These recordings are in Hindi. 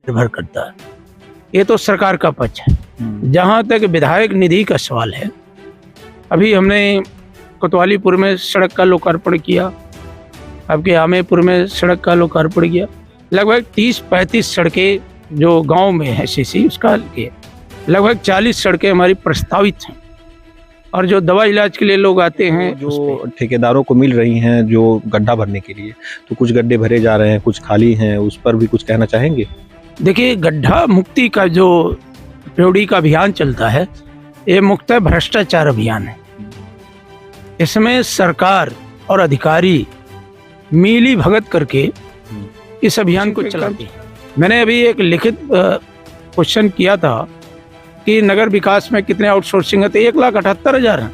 निर्भर करता है। ये तो सरकार का पक्ष है। जहाँ तक विधायक निधि का सवाल है, अभी हमने कोतवालीपुर में सड़क का लोकार्पण किया, आपके आमेपुर में सड़क का लोकार्पण किया। लगभग 30-35 सड़कें जो गांव में है सीसी उसका हल किया। लगभग 40 सड़कें हमारी प्रस्तावित हैं, और जो दवा इलाज के लिए लोग आते हैं जो ठेकेदारों को मिल रही हैं जो गड्ढा भरने के लिए, तो कुछ गड्ढे भरे जा रहे हैं, कुछ खाली हैं, उस पर भी कुछ कहना चाहेंगे? देखिए, गड्ढा मुक्ति का जो प्योड़ी का अभियान चलता है, ये मुक्त भ्रष्टाचार अभियान है। इसमें सरकार और अधिकारी मिली भगत करके इस अभियान को चलाती है। मैंने अभी एक लिखित क्वेश्चन किया था कि नगर विकास में कितने आउटसोर्सिंग है, तो 1,78,000 हैं।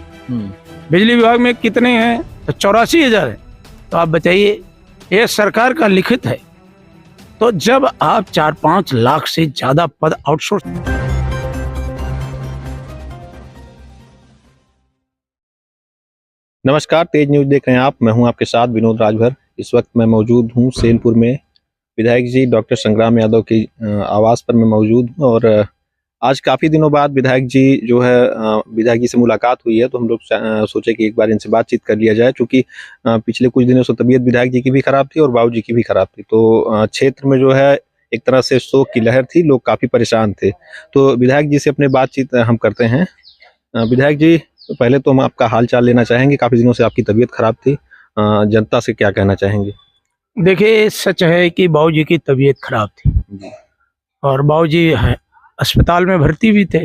बिजली विभाग में कितने हैं, तो 84,000 है। तो आप बताइए, ये सरकार का लिखित है। तो जब आप 4-5 लाख से ज्यादा पद आउटसोर्स। नमस्कार, तेज न्यूज देख रहे हैं आप। मैं हूं आपके साथ विनोद राजभर। इस वक्त मैं मौजूद हूं सेनपुर में। विधायक जी डॉक्टर संग्राम यादव की आवास पर मैं मौजूद हूं, और आज काफ़ी दिनों बाद विधायक जी जो है विधायक जी से मुलाकात हुई है, तो हम लोग सोचे कि एक बार इनसे बातचीत कर लिया जाए, क्योंकि पिछले कुछ दिनों से तबीयत विधायक जी की भी खराब थी और बाबू जी की भी खराब थी। तो क्षेत्र में जो है एक तरह से शोक की लहर थी, लोग काफ़ी परेशान थे। तो विधायक जी से अपने बातचीत हम करते हैं। विधायक जी, तो पहले तो हम आपका हाल चाल लेना चाहेंगे। काफ़ी दिनों से आपकी तबीयत खराब थी, जनता से क्या कहना चाहेंगे? देखिए, सच है कि बाबू जी की तबीयत खराब थी, और बाबू जी अस्पताल में भर्ती भी थे,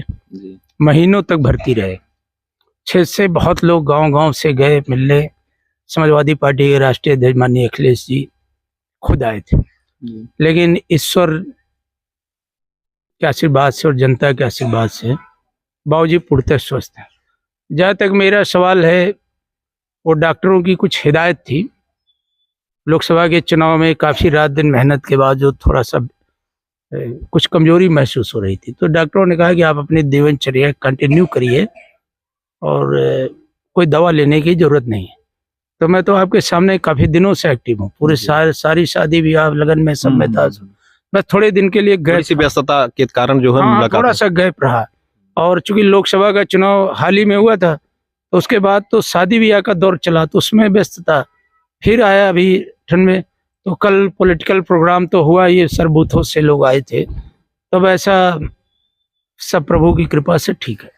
महीनों तक भर्ती रहे। क्षेत्र से बहुत लोग गांव-गांव से गए मिलने। समाजवादी पार्टी के राष्ट्रीय अध्यक्ष माननीय अखिलेश जी खुद आए थे, लेकिन ईश्वर के आशीर्वाद से और जनता के आशीर्वाद से बाबू जी पूर्णतः स्वस्थ हैं। जहाँ तक मेरा सवाल है, वो डॉक्टरों की कुछ हिदायत थी। लोकसभा के चुनाव में काफ़ी रात दिन मेहनत के बाद जो थोड़ा सा कुछ कमजोरी महसूस हो रही थी, तो डॉक्टरों ने कहा कि आप अपनी दिनचर्या कंटिन्यू करिए और कोई दवा लेने की जरूरत नहीं है। तो मैं तो आपके सामने काफ़ी दिनों से एक्टिव हूँ। पूरे सारी शादी विवाह लगन में सब में था। बस थोड़े दिन के लिए गैप, व्यस्तता के कारण जो है थोड़ा सा गैप रहा। और चूंकि लोकसभा का चुनाव हाल ही में हुआ था, तो उसके बाद तो शादी ब्याह का दौर चला, तो उसमें व्यस्तता। फिर आया अभी ठंड में, तो कल पॉलिटिकल प्रोग्राम तो हुआ, ये सरबूथों से लोग आए थे। तब ऐसा सब प्रभु की कृपा से ठीक है।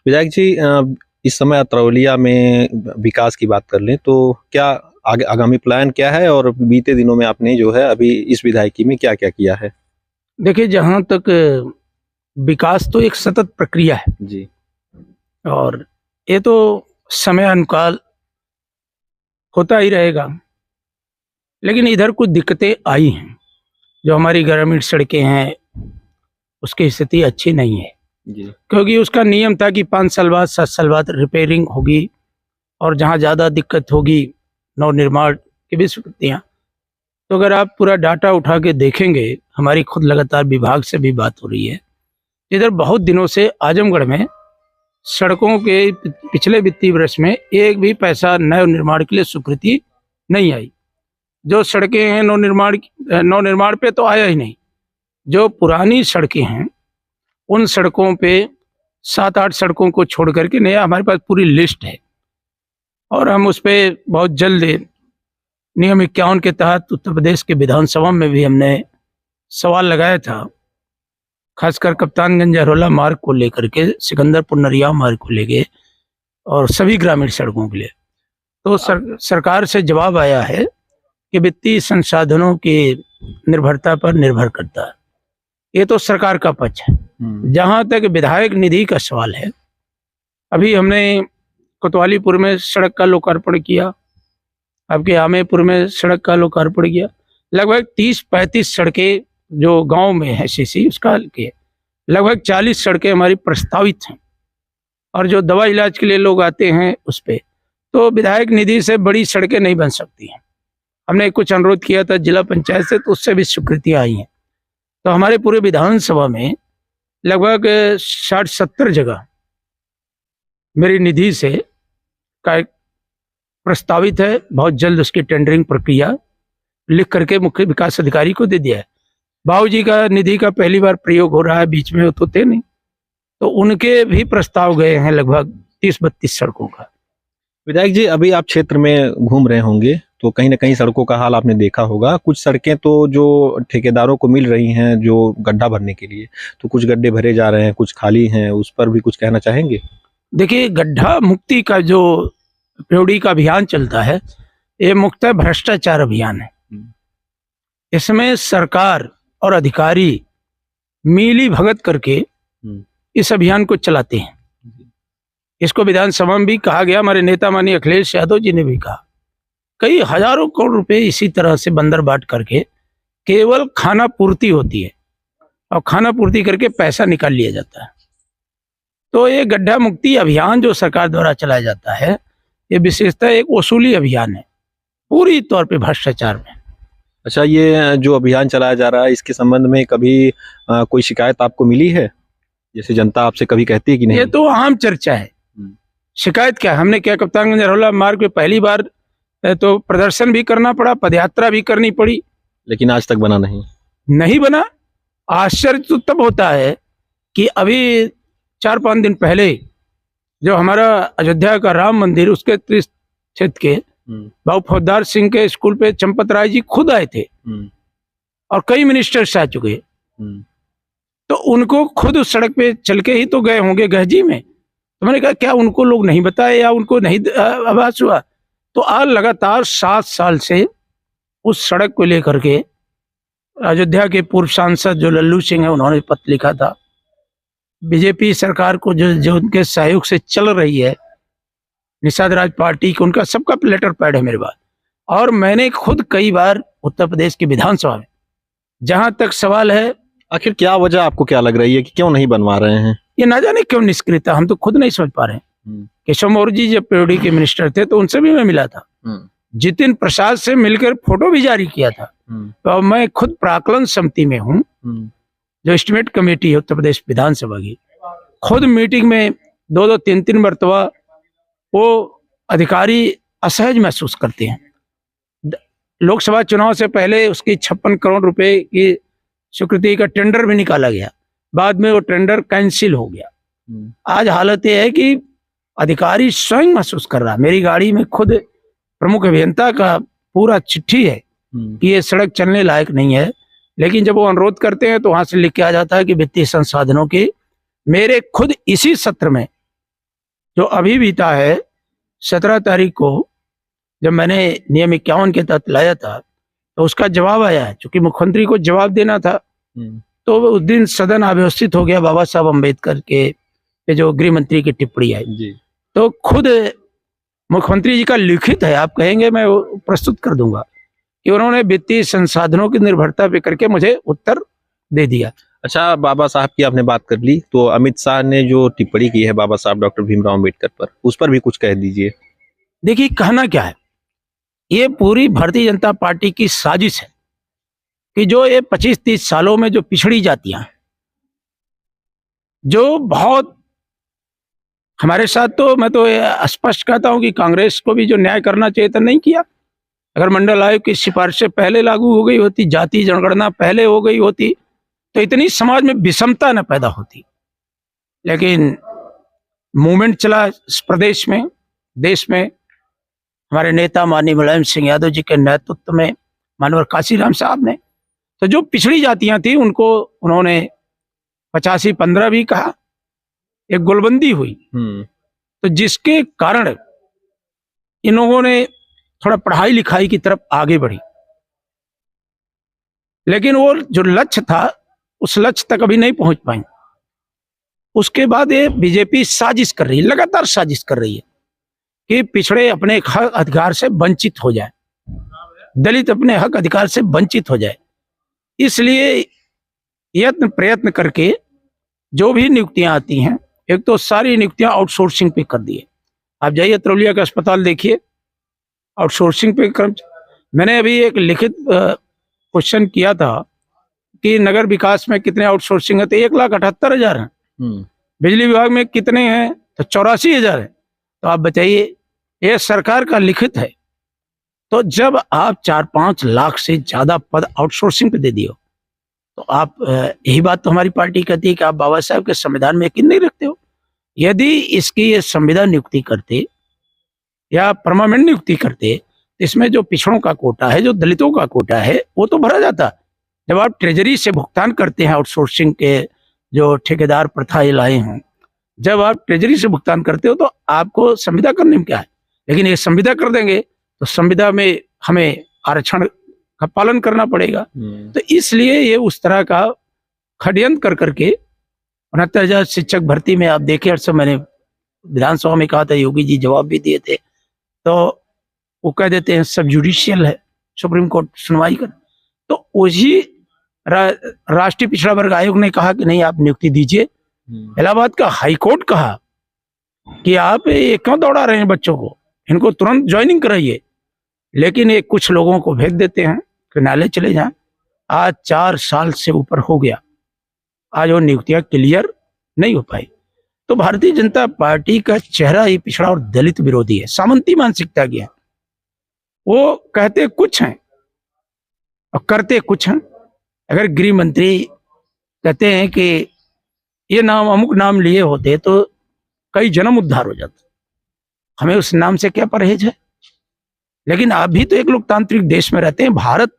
विधायक जी, इस समय अतरौलिया में विकास की बात कर लें तो क्या आगामी प्लान क्या है, और बीते दिनों में आपने जो है अभी इस विधायकी में क्या क्या किया है? देखिए, जहाँ तक विकास तो एक सतत प्रक्रिया है जी, और ये तो समय अनुकाल होता ही रहेगा। लेकिन इधर कुछ दिक्कतें आई हैं। जो हमारी ग्रामीण सड़कें हैं, उसकी स्थिति अच्छी नहीं है जी, क्योंकि उसका नियम था कि 5 साल बाद 7 साल बाद रिपेयरिंग होगी, और जहाँ ज़्यादा दिक्कत होगी नवनिर्माण की भी स्वीकृतियाँ। तो अगर आप पूरा डाटा उठा के देखेंगे, हमारी खुद लगातार विभाग से भी बात हो रही है, इधर बहुत दिनों से आजमगढ़ में सड़कों के पिछले वित्तीय वर्ष में एक भी पैसा नव निर्माण के लिए स्वीकृति नहीं आई। जो सड़कें हैं नवनिर्माण पे तो आया ही नहीं। जो पुरानी सड़कें हैं, उन सड़कों पे 7-8 सड़कों को छोड़ करके नया हमारे पास पूरी लिस्ट है, और हम उस पर बहुत जल्द नियम 51 के तहत उत्तर प्रदेश के विधानसभा में भी हमने सवाल लगाया था, खासकर कप्तानगंज अरोला मार्ग को लेकर के, सिकंदरपुर नरिया मार्ग को लेके, और सभी ग्रामीण सड़कों के लिए। तो सरकार से जवाब आया है कि वित्तीय संसाधनों की निर्भरता पर निर्भर करता है। ये तो सरकार का पक्ष है। जहाँ तक विधायक निधि का सवाल है, अभी हमने कोतवालीपुर में सड़क का लोकार्पण किया, आपके आमेपुर में सड़क का लोकार्पण किया। लगभग 30-35 सड़कें जो गांव में है सीसी उसका हल किया। लगभग 40 सड़कें हमारी प्रस्तावित हैं, और जो दवा इलाज के लिए लोग आते हैं उस पे तो विधायक निधि से बड़ी सड़कें नहीं बन सकती हैं। हमने कुछ अनुरोध किया था जिला पंचायत से, तो उससे भी स्वीकृतियाँ आई हैं। तो हमारे पूरे विधानसभा में लगभग 60-70 जगह मेरी निधि से का प्रस्तावित है। बहुत जल्द उसकी टेंडरिंग प्रक्रिया लिख करके मुख्य विकास अधिकारी को दे दिया है। बाबूजी का निधि का पहली बार प्रयोग हो रहा है, बीच में वो तो थे नहीं, तो उनके भी प्रस्ताव गए हैं लगभग 30-32 सड़कों का। विधायक जी, अभी आप क्षेत्र में घूम रहे होंगे तो कहीं ना कहीं सड़कों का हाल आपने देखा होगा। कुछ सड़कें तो जो ठेकेदारों को मिल रही हैं जो गड्ढा भरने के लिए, तो कुछ गड्ढे भरे जा रहे हैं, कुछ खाली हैं, उस पर भी कुछ कहना चाहेंगे? देखिए, गड्ढा मुक्ति का जो प्योड़ी का अभियान चलता है, ये मुख्यतः भ्रष्टाचार अभियान है। इसमें सरकार और अधिकारी मिली भगत करके इस अभियान को चलाते हैं। इसको विधानसभा में भी कहा गया, हमारे नेता माननीय अखिलेश यादव जी ने भी कहा, कई हजारों करोड़ रुपए इसी तरह से बंदर बाट करके केवल खाना पूर्ति होती है और खाना पूर्ति करके पैसा निकाल लिया जाता है। तो ये गड्ढा मुक्ति अभियान जो सरकार द्वारा चलाया जाता है, ये विशेषतः एक वसूली अभियान है, पूरी तौर पे भ्रष्टाचार में। अच्छा, ये जो अभियान चलाया जा रहा है, इसके संबंध में कभी कोई शिकायत आपको मिली है? जैसे जनता आपसे कभी कहती है कि नहीं? ये तो आम चर्चा है। शिकायत क्या है? हमने क्या कप्तानगंज नरहौला मार्ग पे पहली बार तो प्रदर्शन भी करना पड़ा, पदयात्रा भी करनी पड़ी, लेकिन आज तक बना नहीं बना। आश्चर्य तो तब होता है कि अभी 4-5 दिन पहले जो हमारा अयोध्या का राम मंदिर, उसके क्षेत्र के बाबू फौजदार सिंह के स्कूल पे चंपत राय जी खुद आए थे और कई मिनिस्टर्स आ चुके, तो उनको खुद उस सड़क पे चल के ही तो गए होंगे गहजी में। तो मैंने कहा क्या उनको लोग नहीं बताए या उनको नहीं आभास हुआ? तो आज लगातार 7 साल से उस सड़क को लेकर के अयोध्या के पूर्व सांसद जो लल्लू सिंह है, उन्होंने पत्र लिखा था। बीजेपी सरकार को जो उनके सहयोग से चल रही है, निषाद राज पार्टी को, उनका सबका लेटर पैड है मेरे पास। और मैंने खुद कई बार उत्तर प्रदेश की विधानसभा में, जहां तक सवाल है, आखिर क्या वजह आपको क्या लग रही है कि क्यों नहीं बनवा रहे हैं? ये ना जाने क्यों निष्क्रियता, हम तो खुद नहीं समझ पा रहे हैं। केशव मौर्य जी जब पीओडी के मिनिस्टर थे तो उनसे भी मैं मिला था, जितिन प्रसाद से मिलकर फोटो भी जारी किया था। तो मैं खुद प्राकलन समिति में हूँ, जो एस्टिमेट कमेटी है उत्तर प्रदेश विधानसभा की। खुद मीटिंग में 2-2, 3-3 मरतबा वो अधिकारी असहज महसूस करते हैं। लोकसभा चुनाव से पहले उसकी 56 करोड़ रुपए की स्वीकृति का टेंडर भी निकाला गया, बाद में वो टेंडर कैंसिल हो गया। आज हालत ये है कि अधिकारी स्वयं महसूस कर रहा है। मेरी गाड़ी में खुद प्रमुख अभियंता का पूरा चिट्ठी है कि ये सड़क चलने लायक नहीं है, लेकिन जब वो अनुरोध करते हैं तो वहां से लिख के आ जाता है कि वित्तीय संसाधनों की। मेरे खुद इसी सत्र में जो अभी बीता है 17 तारीख को, जब मैंने नियम 51 के तहत लाया था, तो उसका जवाब आया है। चूंकि मुख्यमंत्री को जवाब देना था, तो उस दिन सदन अव्यवस्थित हो गया बाबा साहब अम्बेडकर के जो गृह मंत्री की टिप्पणी आई। तो खुद मुख्यमंत्री जी का लिखित है, आप कहेंगे मैं वो प्रस्तुत कर दूंगा, कि उन्होंने वित्तीय संसाधनों की निर्भरता पे करके मुझे उत्तर दे दिया। अच्छा, बाबा साहब की आपने बात कर ली, तो अमित शाह ने जो टिप्पणी की है बाबा साहब डॉक्टर भीमराव अम्बेडकर पर, उस पर भी कुछ कह दीजिए। देखिए, कहना क्या है, ये पूरी भारतीय जनता पार्टी की साजिश है कि जो ये 25-30 सालों में जो पिछड़ी जातियां, जो बहुत हमारे साथ, तो मैं तो स्पष्ट कहता हूं कि कांग्रेस को भी जो न्याय करना चाहिए था नहीं किया। अगर मंडल आयोग की सिफारिशें पहले लागू हो गई होती, जाति जनगणना पहले हो गई होती, तो इतनी समाज में विषमता न पैदा होती। लेकिन मूवमेंट चला इस प्रदेश में, देश में, हमारे नेता माननीय मुलायम सिंह यादव जी के नेतृत्व में, मानवर काशीराम साहब ने, तो जो पिछड़ी जातियां थी उनको उन्होंने 85-15 भी कहा, एक गोलबंदी हुई। तो जिसके कारण इन लोगों ने थोड़ा पढ़ाई लिखाई की तरफ आगे बढ़ी, लेकिन वो जो लक्ष्य था उस लक्ष्य तक अभी नहीं पहुंच पाई। उसके बाद ये बीजेपी साजिश कर रही है, लगातार साजिश कर रही है कि पिछड़े अपने हक अधिकार से वंचित हो जाए, दलित अपने हक अधिकार से वंचित हो जाए। इसलिए यत्न प्रयत्न करके जो भी नियुक्तियां आती हैं, एक तो सारी नियुक्तियां आउटसोर्सिंग पे कर दिए। आप जाइए तरौलिया का अस्पताल देखिए, आउटसोर्सिंग पे मैंने अभी एक लिखित क्वेश्चन किया था कि नगर विकास में कितने आउटसोर्सिंग है, तो 1,78,000 हैं। बिजली विभाग में कितने हैं, तो 84,000 है। तो आप बताइए, ये सरकार का लिखित है। तो जब आप 4-5 लाख से ज्यादा पद आउटसोर्सिंग पे दे दियो, तो आप यही बात तो हमारी पार्टी कहती है कि आप बाबा साहब के संविधान में यकीन नहीं रखते हो। यदि इसकी ये संविदा नियुक्ति करते या परमानेंट नियुक्ति करते तो इसमें जो पिछड़ों का कोटा है, जो दलितों का कोटा है, वो तो भरा जाता। जब आप ट्रेजरी से भुगतान करते हैं, आउटसोर्सिंग के जो ठेकेदार प्रथा ये लाए हैं, जब आप ट्रेजरी से भुगतान करते हो तो आपको संविदा करने में क्या है। लेकिन ये संविदा कर देंगे तो संविदा में हमें आरक्षण का पालन करना पड़ेगा। तो इसलिए ये उस तरह का षड्यंत्र कर करके 69,000 शिक्षक भर्ती में आप देखे, और मैंने विधानसभा में कहा था, योगी जी जवाब भी दिए थे, तो वो कह देते हैं सब जुडिशियल है, सुप्रीम कोर्ट सुनवाई कर। तो वही राष्ट्रीय पिछड़ा वर्ग आयोग ने कहा कि नहीं, आप नियुक्ति दीजिए। इलाहाबाद का हाई कोर्ट कहा कि आप ये क्यों दौड़ा रहे हैं बच्चों को, इनको तुरंत ज्वाइनिंग कराइए। लेकिन ये कुछ लोगों को भेज देते हैं कि न्यायालय चले जाएं। आज 4 साल से ऊपर हो गया, आज वो नियुक्तियां क्लियर नहीं हो पाई। तो भारतीय जनता पार्टी का चेहरा ही पिछड़ा और दलित विरोधी है, सामंती मानसिकता की है। वो कहते कुछ हैं और करते कुछ हैं। अगर गृह मंत्री कहते हैं कि ये नाम, अमुक नाम लिए होते तो कई जन्म उद्धार हो जाता, हमें उस नाम से क्या परहेज है। लेकिन आप भी तो एक लोकतांत्रिक देश में रहते हैं। भारत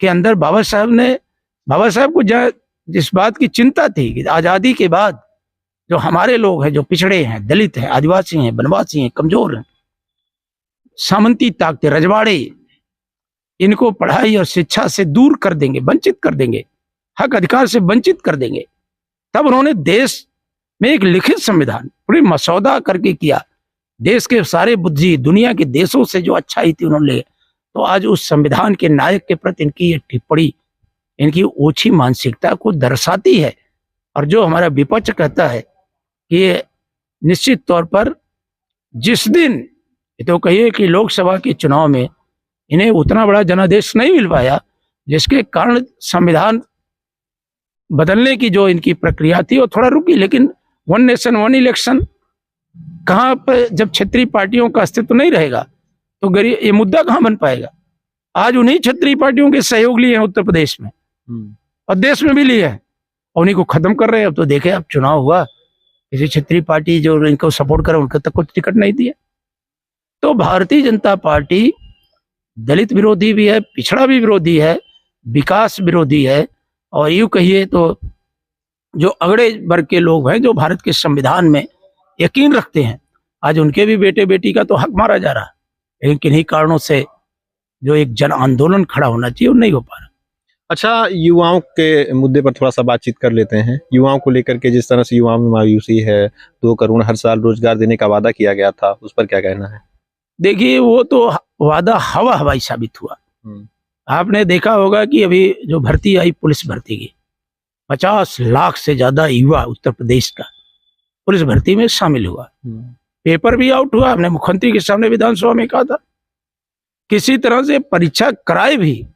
के अंदर बाबा साहब को जिस बात की चिंता थी कि आजादी के बाद जो हमारे लोग हैं, जो पिछड़े हैं, दलित हैं, आदिवासी हैं, वनवासी हैं, कमजोर हैं, सामंती ताकतें, रजवाड़े, इनको पढ़ाई और शिक्षा से दूर कर देंगे, वंचित कर देंगे, हक अधिकार से वंचित कर देंगे। तब उन्होंने देश में एक लिखित संविधान पूरी मसौदा करके किया। देश के सारे बुद्धि दुनिया के देशों से जो अच्छाई थी उन्होंने, तो आज उस संविधान के नायक के प्रति इनकी ये टिप्पणी इनकी ओछी मानसिकता को दर्शाती है। और जो हमारा विपक्ष कहता है कि ये निश्चित तौर पर जिस दिन तो कहिए कि लोकसभा के चुनाव में इन्हें उतना बड़ा जनादेश नहीं मिल पाया, जिसके कारण संविधान बदलने की जो इनकी प्रक्रिया थी वो थोड़ा रुकी। लेकिन 1 नेशन 1 इलेक्शन कहाँ पर, जब क्षेत्रीय पार्टियों का अस्तित्व नहीं रहेगा तो गरीब ये मुद्दा कहाँ बन पाएगा। आज उन्हीं क्षेत्रीय पार्टियों के सहयोग लिए हैं उत्तर प्रदेश में और देश में भी लिए हैं, और उन्हीं को खत्म कर रहे हैं। अब तो देखे, अब चुनाव हुआ, किसी क्षेत्रीय पार्टी जो इनको सपोर्ट करे उनको तक कुछ टिकट नहीं दिया। तो भारतीय जनता पार्टी दलित विरोधी भी है, पिछड़ा भी विरोधी है, विकास विरोधी है, और यूं कहिए तो जो अगड़े वर्ग के लोग हैं, जो भारत के संविधान में यकीन रखते हैं, आज उनके भी बेटे बेटी का तो हक मारा जा रहा है। लेकिन किन्हीं कारणों से जो एक जन आंदोलन खड़ा होना चाहिए वो नहीं हो पा रहा। अच्छा, युवाओं के मुद्दे पर थोड़ा सा बातचीत कर लेते हैं। युवाओं को लेकर के जिस तरह से युवाओं में मायूसी है, 2 करोड़ हर साल रोजगार देने का वादा किया गया था, उस पर क्या कहना है? देखिए, वो तो वादा हवाई साबित हुआ। आपने देखा होगा कि अभी जो भर्ती आई, पुलिस भर्ती की, 50 लाख से ज्यादा युवा उत्तर प्रदेश का पुलिस भर्ती में शामिल हुआ। पेपर भी आउट हुआ। हमने मुख्यमंत्री के सामने विधानसभा में कहा था, किसी तरह से परीक्षा कराए भी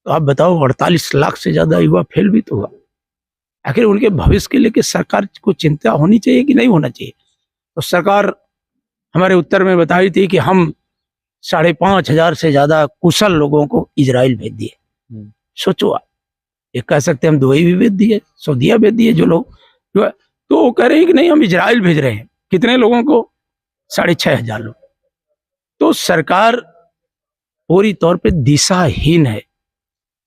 तो आप बताओ 48 लाख से ज्यादा युवा फेल भी तो हुआ। आखिर उनके भविष्य के लेके सरकार को चिंता होनी चाहिए कि नहीं होना चाहिए। तो सरकार हमारे उत्तर में बताई थी कि हम 5,500 से ज्यादा कुशल लोगों को इजराइल भेज दिए। सोचो आप, ये कह सकते हम दुबई भी भेज दिए, सऊदीया भेज दिए जो लोग, तो वो कह रहे हैं कि नहीं हम इजराइल भेज रहे हैं। कितने लोगों को? 6,500 लोग। तो सरकार पूरी तौर पे दिशाहीन है।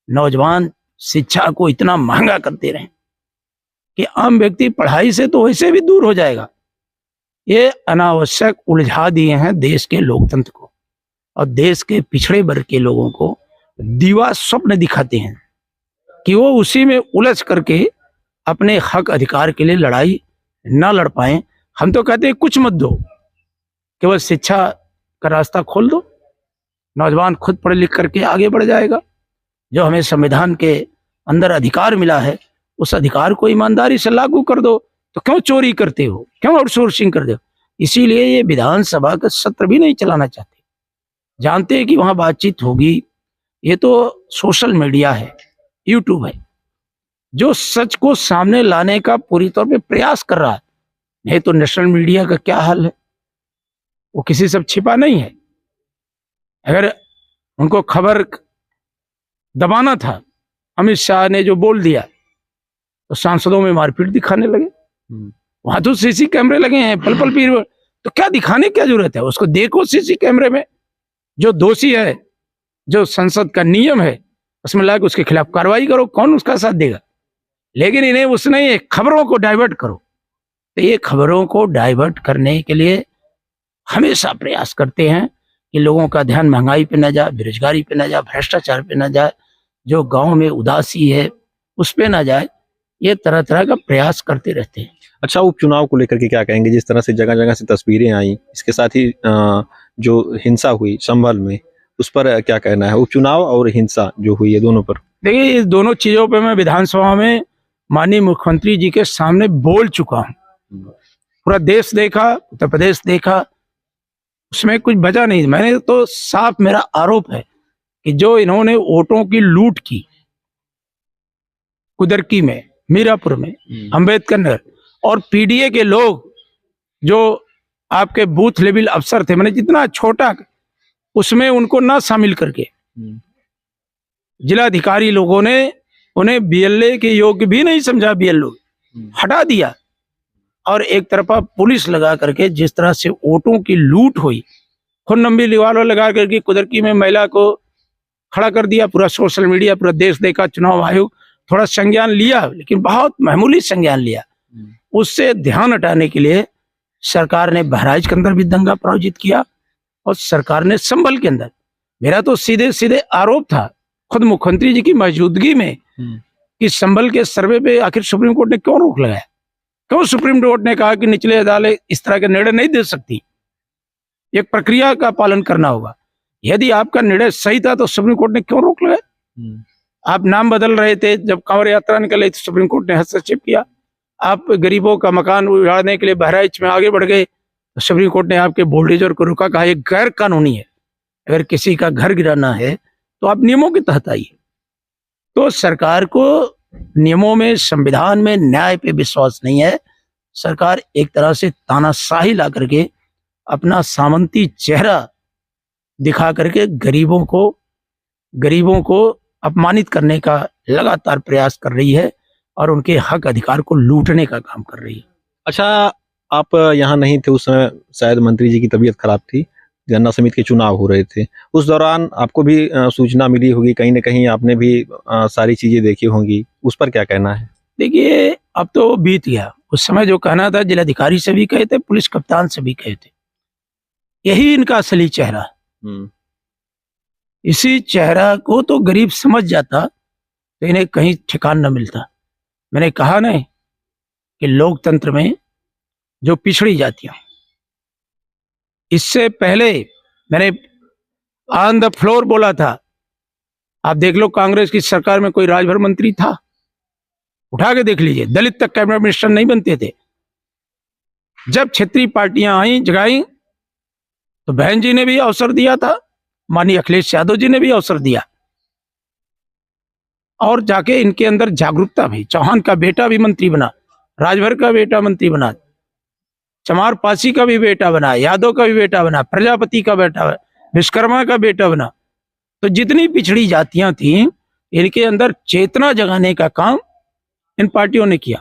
नौजवान शिक्षा को इतना महंगा करते रहे कि आम व्यक्ति पढ़ाई से तो वैसे भी दूर हो जाएगा। ये अनावश्यक उलझा दिए हैं देश के लोकतंत्र को, और देश के पिछड़े वर्ग के लोगों को दीवा स्वप्न दिखाते हैं कि वो उसी में उलझ करके अपने हक अधिकार के लिए लड़ाई ना लड़ पाए। हम तो कहते हैं कुछ मत दो, केवल शिक्षा का रास्ता खोल दो, नौजवान खुद पढ़ लिख करके आगे बढ़ जाएगा। जो हमें संविधान के अंदर अधिकार मिला है, उस अधिकार को ईमानदारी से लागू कर दो। तो क्यों चोरी करते हो, क्यों आउटसोर्सिंग कर दो? इसीलिए ये विधानसभा का सत्र भी नहीं चलाना चाहते। जानते हैं कि वहां बातचीत होगी। ये तो सोशल मीडिया है, यूट्यूब है, जो सच को सामने लाने का पूरी तौर पे प्रयास कर रहा है। नहीं तो नेशनल मीडिया का क्या हाल है, वो किसी से छिपा नहीं है। अगर उनको खबर दबाना था अमित शाह ने जो बोल दिया तो सांसदों में मारपीट दिखाने लगे। वहां तो सीसी कैमरे लगे हैं, पल पल पीर, तो क्या दिखाने की क्या जरूरत है? उसको देखो सीसी कैमरे में, जो दोषी है, जो संसद का नियम है उसमें लाके उसके खिलाफ कार्रवाई करो, कौन उसका साथ देगा? लेकिन इन्हें उसने ये खबरों को डाइवर्ट करो, तो ये खबरों को डाइवर्ट करने के लिए हमेशा प्रयास करते हैं कि लोगों का ध्यान महंगाई पे न जाए, बेरोजगारी पे न जाए, भ्रष्टाचार पे न जाए, जो गांव में उदासी है उस पे न जाए। ये तरह तरह का प्रयास करते रहते हैं। अच्छा, उपचुनाव को लेकर के क्या कहेंगे? जिस तरह से जगह जगह से तस्वीरें आई, इसके साथ ही जो हिंसा हुई संभल में, उस पर क्या कहना है? उपचुनाव और हिंसा जो हुई है दोनों पर। देखिए, इस दोनों चीजों पे मैं विधानसभा में माननीय मुख्यमंत्री जी के सामने बोल चुका हूं। पूरा देश देखा, उत्तर प्रदेश देखा, उसमें कुछ बचा नहीं। मैंने तो साफ, मेरा आरोप है कि जो इन्होंने वोटों की लूट की कुदरकी में, मीरापुर में, अंबेडकर नगर, और पीडीए के लोग जो आपके बूथ लेवल अफसर थे, मैंने जितना छोटा, उसमें उनको ना शामिल करके जिलाधिकारी लोगों ने उन्हें बीएलए के योग्य भी नहीं समझा, बीएलओ हटा दिया, और एक तरफा पुलिस लगा करके जिस तरह से वोटों की लूट हुई, खून नंबी लिवालो लगा करके कुदरकी में महिला को खड़ा कर दिया। पूरा सोशल मीडिया, पूरा देश देखा। चुनाव आयोग थोड़ा संज्ञान लिया, लेकिन बहुत मामूली संज्ञान लिया। उससे ध्यान हटाने के लिए सरकार ने बहराइच के अंदर भी दंगा प्रायोजित किया, और सरकार ने संभल के अंदर, मेरा तो सीधे सीधे आरोप था खुद मुख्यमंत्री जी की मौजूदगी में कि संभल के सर्वे पे आखिर सुप्रीम कोर्ट ने क्यों रोक लगाया? क्यों सुप्रीम कोर्ट ने कहा कि निचले अदालत इस तरह के निर्णय नहीं दे सकती? एक प्रक्रिया का पालन करना होगा। यदि आपका निर्णय सही था तो सुप्रीम कोर्ट ने क्यों रोक लगाया? आप नाम बदल रहे थे, जब कांवड़ यात्रा निकली तो सुप्रीम कोर्ट ने हस्तक्षेप किया। आप गरीबों का मकान उजाड़ने के लिए बहराइच में आगे बढ़ गए तो सुप्रीम कोर्ट ने आपके बुलडोजर को रोका, कहा यह गैर कानूनी है, अगर किसी का घर गिराना है तो आप नियमों के तहत आइए। तो सरकार को नियमों में, संविधान में, न्याय पे विश्वास नहीं है। सरकार एक तरह से तानाशाही ला करके अपना सामंती चेहरा दिखा करके गरीबों को अपमानित करने का लगातार प्रयास कर रही है, और उनके हक अधिकार को लूटने का काम कर रही है। अच्छा, आप यहाँ नहीं थे उस समय, शायद मंत्री जी की तबीयत खराब थी, गन्ना समिति के चुनाव हो रहे थे। उस दौरान आपको भी सूचना मिली होगी, कहीं ना कहीं आपने भी सारी चीजें देखी होंगी, उस पर क्या कहना है? देखिए, अब तो बीत गया। उस समय जो कहना था जिलाधिकारी से भी कहे थे, पुलिस कप्तान से भी कहे थे, यही इनका असली चेहरा। इसी चेहरा को तो गरीब समझ जाता तो इन्हें कहीं ठिकान न मिलता। मैंने कहा ना कि लोकतंत्र में जो पिछड़ी जातियां, इससे पहले मैंने ऑन द फ्लोर बोला था, आप देख लो कांग्रेस की सरकार में कोई राजभर मंत्री था? उठा के देख लीजिए, दलित तक कैबिनेट मिनिस्टर नहीं बनते थे। जब क्षेत्रीय पार्टियां आई, जगाई, तो बहन जी ने भी अवसर दिया था, माननीय अखिलेश यादव जी ने भी अवसर दिया, और जाके इनके अंदर जागरूकता भी। चौहान का बेटा भी मंत्री बना, राजभर का बेटा मंत्री बना, चमार पासी का भी बेटा बना, यादव का भी बेटा बना, प्रजापति का बेटा, विश्वकर्मा का बेटा बना। तो जितनी पिछड़ी जातियां थी, इनके अंदर चेतना जगाने का काम इन पार्टियों ने किया।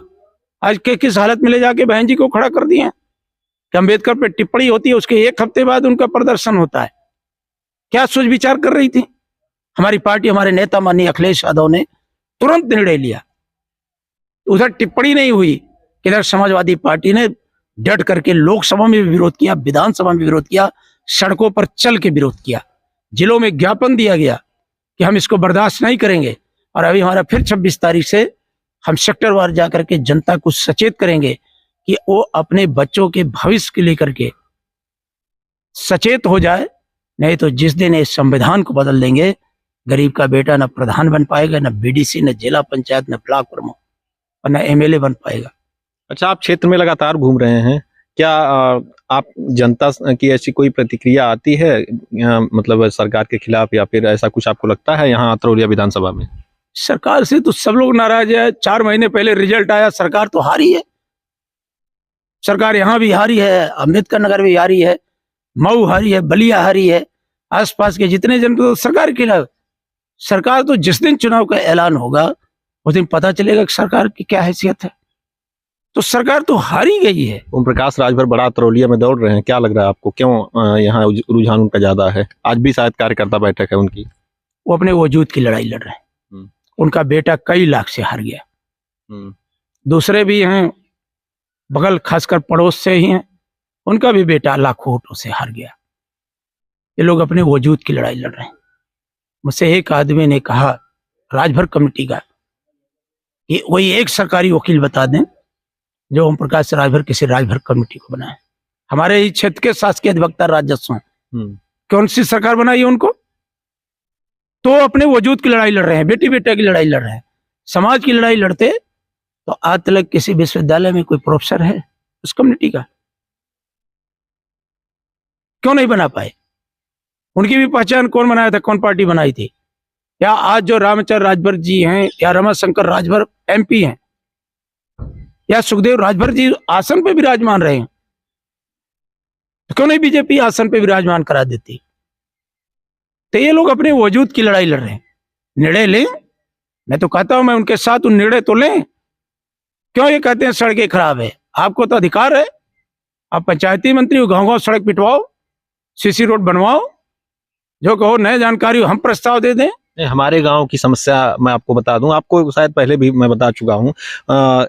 आज के किस हालत में ले जाके बहन जी को खड़ा कर दिया कि अम्बेडकर पे टिप्पणी होती है, उसके एक हफ्ते बाद उनका प्रदर्शन होता है। क्या सोच विचार कर रही थी हमारी पार्टी? हमारे नेता माननीय अखिलेश यादव ने तुरंत निर्णय लिया। उधर टिप्पणी नहीं हुई, इधर समाजवादी पार्टी ने डट करके लोकसभा में भी विरोध किया, विधानसभा में विरोध किया, सड़कों पर चल के विरोध किया, जिलों में ज्ञापन दिया गया कि हम इसको बर्दाश्त नहीं करेंगे। और अभी हमारा फिर 26 तारीख से हम सेक्टरवार जाकर के जनता को सचेत करेंगे कि वो अपने बच्चों के भविष्य के लेकर के सचेत हो जाए, नहीं तो जिस दिन इस संविधान को बदल देंगे, गरीब का बेटा न प्रधान बन पाएगा, न बीडीसी, न जिला पंचायत, न ब्लॉक प्रमुख, और न एमएलए बन पाएगा। अच्छा, आप क्षेत्र में लगातार घूम रहे हैं, क्या आप जनता की ऐसी कोई प्रतिक्रिया आती है मतलब सरकार के खिलाफ, या फिर ऐसा कुछ आपको लगता है यहाँ अतरौलिया विधानसभा में? सरकार से तो सब लोग नाराज है। 4 महीने पहले रिजल्ट आया, सरकार तो हारी है। सरकार यहाँ भी हारी है, अम्बेडकर नगर भी हारी है, मऊ हारी है, बलिया हारी है, आसपास के जितने जनपद तो सरकार के खिलाफ। सरकार तो जिस दिन चुनाव का ऐलान होगा उस दिन पता चलेगा कि सरकार की क्या हैसियत है। तो सरकार तो हार ही गई है। ओम प्रकाश राजभर बड़ा तरौलिया में दौड़ रहे हैं, क्या लग रहा है आपको, क्यों यहाँ रुझान उनका ज्यादा है? आज भी शायद कार्यकर्ता बैठक है उनकी। वो अपने वजूद की लड़ाई लड़ रहे हैं। उनका बेटा कई लाख से हार गया। दूसरे भी हैं बगल, खासकर पड़ोस से ही हैं, उनका भी बेटा लाखों वोटों से हार गया। ये लोग अपने वजूद की लड़ाई लड़ रहे हैं। मुझसे एक आदमी ने कहा राजभर कमेटी का कि वही एक सरकारी वकील बता दें जो ओम प्रकाश राजभर किसी राजभर कमेटी को बनाए। हमारे ही क्षेत्र के शासकीय अधिवक्ता राजस्व कौन सी सरकार बनाई है उनको? तो अपने वजूद की लड़ाई लड़ रहे हैं, बेटी बेटा की लड़ाई लड़ रहे हैं। समाज की लड़ाई लड़ते तो आज तक किसी विश्वविद्यालय में कोई प्रोफेसर है उस कम्युनिटी का? क्यों नहीं बना पाए? उनकी भी पहचान कौन बनाया था, कौन पार्टी बनाई थी? या आज जो रामचंद्र राजभर जी हैं या रमाशंकर राजभर एमपी हैं या सुखदेव राजभर जी आसन पे विराजमान रहे हैं, तो क्यों नहीं बीजेपी आसन पे विराजमान करा देती? तो ये लोग अपने वजूद की लड़ाई लड़ रहे हैं। निर्णय लें, मैं तो कहता हूं मैं उनके साथ निर्णय तो लें। क्यों ये कहते हैं सड़कें खराब है? आपको तो अधिकार है, आप पंचायती मंत्री हो, गांव गांव सड़क पिटवाओ, सीसी रोड बनवाओ, जो कहो नए जानकारी हो हम प्रस्ताव दे दें। हमारे गांव की समस्या मैं आपको बता दूं, आपको शायद पहले भी मैं बता चुका हूं,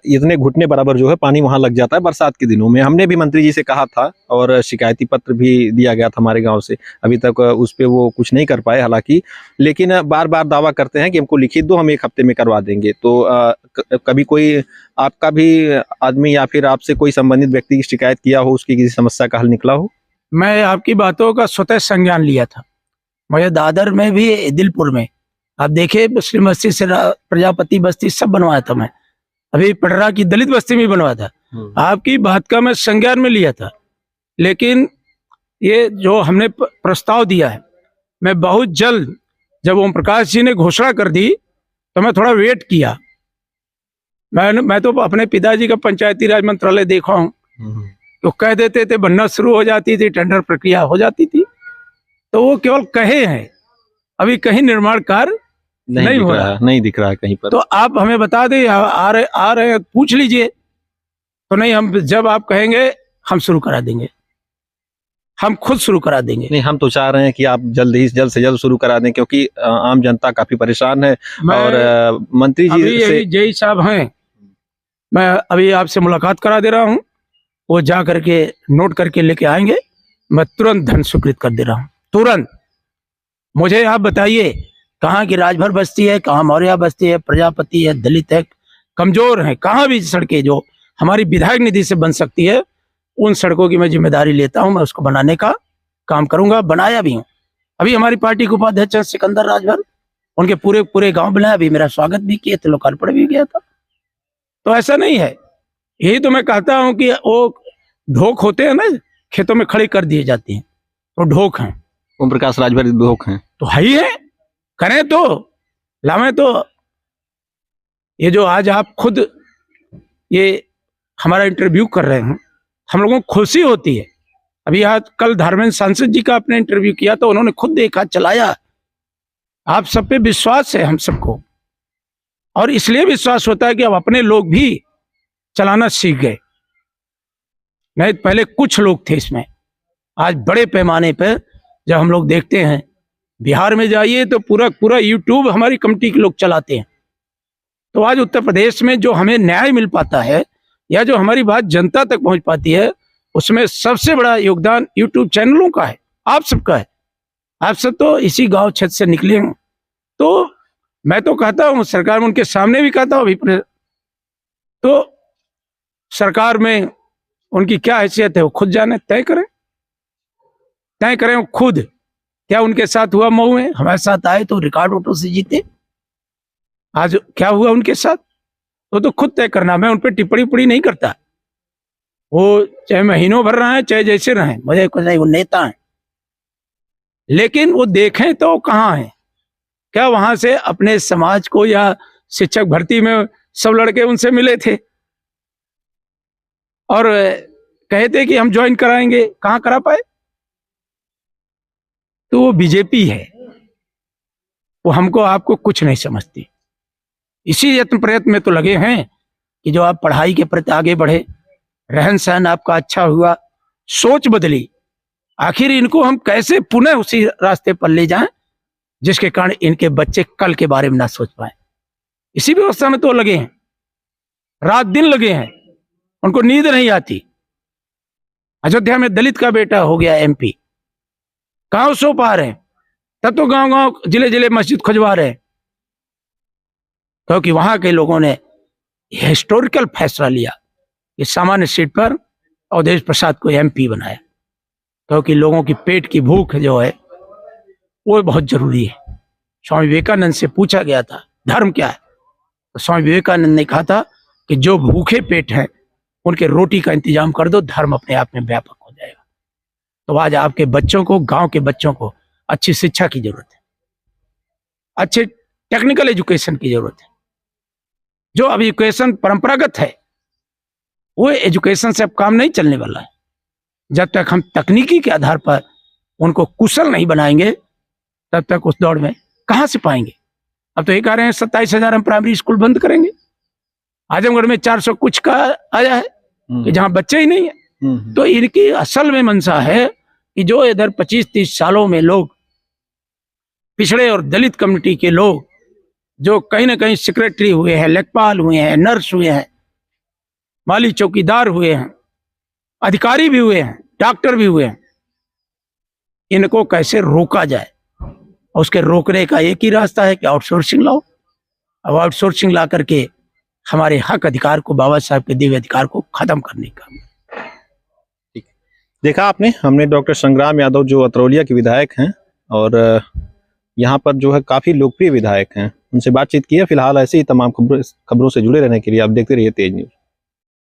इतने घुटने बराबर जो है पानी वहां लग जाता है बरसात के दिनों में। हमने भी मंत्री जी से कहा था और शिकायती पत्र भी दिया गया था हमारे गांव से, अभी तक उस पर वो कुछ नहीं कर पाए हालांकि, लेकिन बार बार दावा करते हैं कि हमको लिखित दो, हम 1 हफ्ते में करवा देंगे। तो कभी कोई आपका भी आदमी या फिर आपसे कोई संबंधित व्यक्ति की शिकायत किया हो, उसकी किसी समस्या का हल निकला हो? मैं आपकी बातों का स्वतः संज्ञान लिया था। मुझे दादर में भी, दिलपुर में, आप देखिए मुस्लिम बस्ती से प्रजापति बस्ती सब बनवाया था मैं, अभी पटरा की दलित बस्ती में बनवाया था। आपकी बात का मैं संज्ञान में लिया था, लेकिन ये जो हमने प्रस्ताव दिया है, मैं बहुत जल्द, जब ओम प्रकाश जी ने घोषणा कर दी तो मैं थोड़ा वेट किया। मैं तो अपने पिताजी का पंचायती राज मंत्रालय देखा हूँ, तो कह देते थे बनना शुरू हो जाती थी, टेंडर प्रक्रिया हो जाती थी। तो वो केवल कहे हैं, अभी कहीं निर्माण कार्य नहीं हो रहा, नहीं दिख रहा है कहीं पर। तो आप हमें बता दें, आ रहे हैं, पूछ लीजिए। तो नहीं, हम जब आप कहेंगे हम शुरू करा देंगे, हम खुद शुरू करा देंगे। नहीं, हम तो चाह रहे हैं कि आप जल्द से जल्द शुरू करा दें, क्योंकि आम जनता काफी परेशान है। और मंत्री जी से जय साहब हैं, मैं अभी आपसे मुलाकात करा दे रहा हूँ, वो जा करके नोट करके लेके आएंगे। मैं तुरंत धन स्वीकृत कर दे रहा हूँ, तुरंत। मुझे आप बताइए कहाँ की राजभर बस्ती है, कहाँ मौर्या बस्ती है, प्रजापति है, दलित है, कमजोर है, कहाँ भी सड़कें जो हमारी विधायक निधि से बन सकती है, उन सड़कों की मैं जिम्मेदारी लेता हूं। मैं उसको बनाने का काम करूंगा, बनाया भी हूं। अभी हमारी पार्टी के उपाध्यक्ष सिकंदर राजभर, उनके पूरे गांव बनाया, अभी मेरा स्वागत भी किए थे, लोकार्पण भी किया था। तो ऐसा नहीं है, यही तो मैं कहता हूं कि वो ढोक होते हैं ना, खेतों में खड़ी कर दिए जाती हैं, तो ढोक हैं। ओम प्रकाश राजभर ढोक हैं तो है ही है, करें तो लावे। तो ये जो आज आप खुद ये हमारा इंटरव्यू कर रहे हैं, हम लोगों को खुशी होती है। अभी आज कल धर्मेंद्र सांसद जी का आपने इंटरव्यू किया तो उन्होंने खुद देखा, चलाया। आप सब पे विश्वास है हम सबको, और इसलिए विश्वास होता है कि अब अपने लोग भी चलाना सीख गए। नहीं, पहले कुछ लोग थे इसमें, आज बड़े पैमाने पर जब हम लोग देखते हैं, बिहार में जाइए तो पूरा यूट्यूब हमारी कमेटी के लोग चलाते हैं। तो आज उत्तर प्रदेश में जो हमें न्याय मिल पाता है या जो हमारी बात जनता तक पहुंच पाती है, उसमें सबसे बड़ा योगदान यूट्यूब चैनलों का है, आप सबका है। आप सब तो इसी गांव क्षेत्र से निकले हैं। तो मैं तो कहता हूं, सरकार में उनके सामने भी कहता हूं, अभी तो सरकार में उनकी क्या हैसियत है वो खुद जाने, तय करें वो खुद। क्या उनके साथ हुआ मऊ में? हमारे साथ आए तो रिकॉर्ड वोटों से जीते। आज क्या हुआ उनके साथ तो खुद तय करना। मैं उन पर टिप्पणी नहीं करता, वो चाहे महीनों भर रहे हैं, चाहे जैसे रहे, मुझे कुछ नहीं, वो नेता हैं। लेकिन वो देखें तो कहाँ है, क्या वहां से अपने समाज को, या शिक्षक भर्ती में सब लड़के उनसे मिले थे और कहे थे कि हम ज्वाइन कराएंगे, कहाँ करा पाए? तो वो बीजेपी है, वो हमको आपको कुछ नहीं समझती। इसी यत्न प्रयत्न में तो लगे हैं कि जो आप पढ़ाई के प्रति आगे बढ़े, रहन सहन आपका अच्छा हुआ, सोच बदली। आखिर इनको हम कैसे पुनः उसी रास्ते पर ले जाएं जिसके कारण इनके बच्चे कल के बारे में ना सोच पाए। इसी व्यवस्था में तो लगे हैं, रात दिन लगे हैं, उनको नींद नहीं आती। अयोध्या में दलित का बेटा हो गया MP, कहां सो पा रहे हैं? तब तो गांव गांव जिले जिले मस्जिद खुजवा रहे हैं, क्योंकि वहां के लोगों ने हिस्टोरिकल फैसला लिया कि सामान्य सीट पर अवधेश प्रसाद को MP बनाया, क्योंकि लोगों की पेट की भूख जो है वो बहुत जरूरी है। स्वामी विवेकानंद से पूछा गया था धर्म क्या है, तो स्वामी विवेकानंद ने कहा था कि जो भूखे पेट हैं उनके रोटी का इंतजाम कर दो, धर्म अपने आप में व्यापक हो जाएगा। तो आज आपके बच्चों को, गांव के बच्चों को अच्छी शिक्षा की जरूरत है, अच्छे टेक्निकल एजुकेशन की जरूरत है। जो अब एजुकेशन परंपरागत है वो एजुकेशन से अब काम नहीं चलने वाला है। जब तक हम तकनीकी के आधार पर उनको कुशल नहीं बनाएंगे तब तक उस दौड़ में कहां से पाएंगे। अब तो ये कह रहे हैं 27,000 हम प्राइमरी स्कूल बंद करेंगे। आजमगढ़ में 400 कुछ का आया है कि जहां बच्चे ही नहीं है। तो इनकी असल में मंशा है कि जो इधर 25-30 सालों में लोग पिछड़े और दलित कम्युनिटी के लोग जो कहीं ना कहीं सेक्रेटरी हुए हैं, लेखपाल हुए हैं, नर्स हुए हैं, माली चौकीदार हुए हैं, अधिकारी भी हुए हैं, डॉक्टर भी हुए हैं, इनको कैसे रोका जाए। और उसके रोकने का एक ही रास्ता है कि आउटसोर्सिंग लाओ। अब आउटसोर्सिंग ला करके हमारे हक अधिकार को, बाबा साहब के दिए अधिकार को खत्म करने का। देखा आपने, हमने डॉक्टर संग्राम यादव जो अतरौलिया के विधायक हैं और यहाँ पर जो है काफी लोकप्रिय विधायक हैं, उनसे बातचीत की है। फिलहाल ऐसे ही तमाम खबरों से जुड़े रहने के लिए आप देखते रहिए तेज न्यूज।